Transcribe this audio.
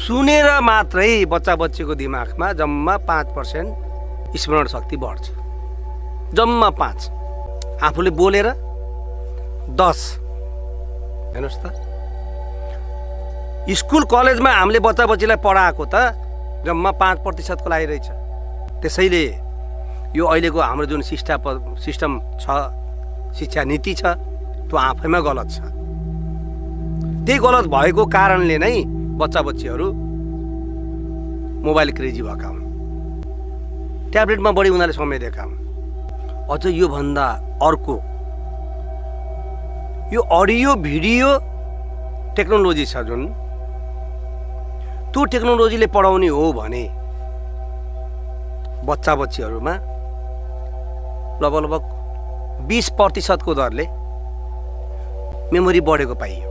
सुनेर मात्रै बच्चा बच्चीको दिमागमा जम्मा 5% स्मरण शक्ति बढ्छ। जम्मा 5। आफूले बोलेर 10। हेर्नुहोस् त, स्कुल कलेजमा हामीले बच्चा बच्चीलाई पढाएको त जम्मा 5% को लागि रहेछ। त्यसैले यो अहिलेको हाम्रो जुन सिस्टम छ, शिक्षा नीति छ, त्यो आफैमा गलत छ। त्यही गलत भएको कारणले नै बच्चा बच्चीहरू मोबाइल क्रेजी भएका हुन्, ट्याब्लेटमा बढी उनीहरूले समय दिएका हुन्। अझ यो भन्दा अर्को, यो अडियो भिडियो टेक्नोलोजी छ जुन, त्यो टेक्नोलोजीले पढाउने हो भने बच्चा बच्चीहरूमा लगभग 20% को दरले मेमोरी बढेको पाइयो।